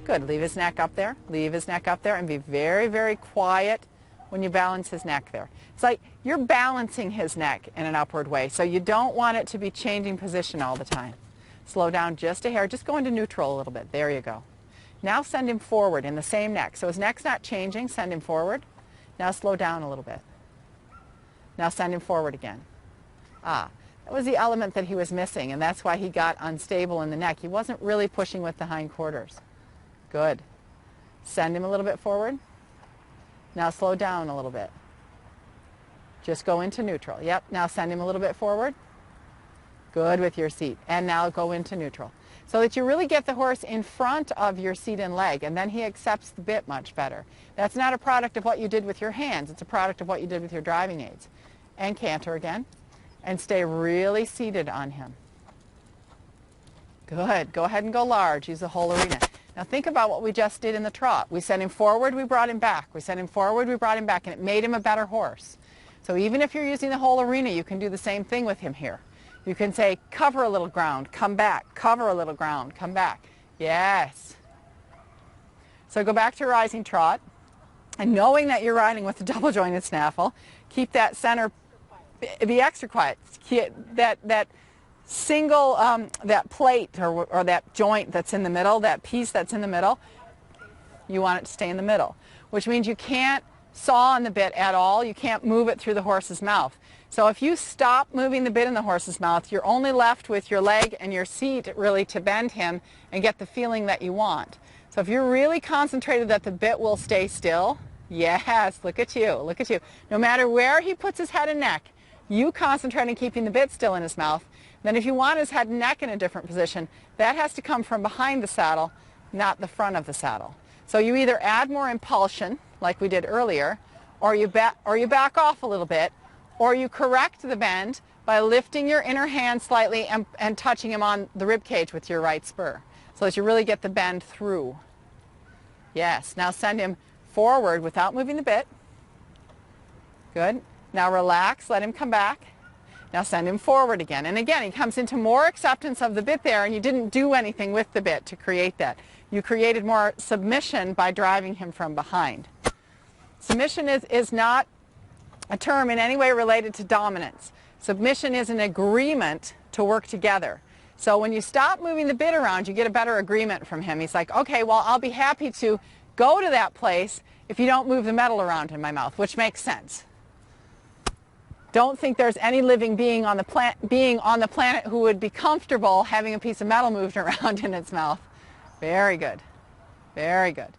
Good. Leave his neck up there. Leave his neck up there and be very, very quiet when you balance his neck there. It's like you're balancing his neck in an upward way, so you don't want it to be changing position all the time. Slow down just a hair. Just go into neutral a little bit. There you go. Now send him forward in the same neck. So his neck's not changing. Send him forward. Now slow down a little bit. Now send him forward again. Ah, that was the element that he was missing, and that's why he got unstable in the neck. He wasn't really pushing with the hindquarters. Good. Send him a little bit forward. Now slow down a little bit. Just go into neutral. Yep. Now send him a little bit forward. Good with your seat. And now go into neutral. So that you really get the horse in front of your seat and leg, and then he accepts the bit much better. That's not a product of what you did with your hands. It's a product of what you did with your driving aids. And canter again. And stay really seated on him. Good. Go ahead and go large. Use the whole arena. Now think about what we just did in the trot. We sent him forward, we brought him back. We sent him forward, we brought him back, and it made him a better horse. So even if you're using the whole arena, you can do the same thing with him here. You can say, cover a little ground, come back, cover a little ground, come back. Yes. So go back to rising trot, and knowing that you're riding with a double jointed snaffle, keep that center, be extra quiet. That single, that plate or that joint that's in the middle, that piece that's in the middle, you want it to stay in the middle, which means you can't saw on the bit at all. You can't move it through the horse's mouth. So if you stop moving the bit in the horse's mouth, you're only left with your leg and your seat really to bend him and get the feeling that you want. So if you're really concentrated that the bit will stay still, yes, look at you, look at you. No matter where he puts his head and neck, you concentrate on keeping the bit still in his mouth. Then if you want his head and neck in a different position, that has to come from behind the saddle, not the front of the saddle. So you either add more impulsion, like we did earlier, or you back off a little bit, or you correct the bend by lifting your inner hand slightly and touching him on the rib cage with your right spur, so that you really get the bend through. Yes, now send him forward without moving the bit. Good. Now relax, let him come back. Now send him forward again. And again, he comes into more acceptance of the bit there, and you didn't do anything with the bit to create that. You created more submission by driving him from behind. Submission is not a term in any way related to dominance. Submission is an agreement to work together. So when you stop moving the bit around, you get a better agreement from him. He's like, okay, well, I'll be happy to go to that place if you don't move the metal around in my mouth, which makes sense. Don't think there's any living being on the planet who would be comfortable having a piece of metal moved around in its mouth. Very good. Very good.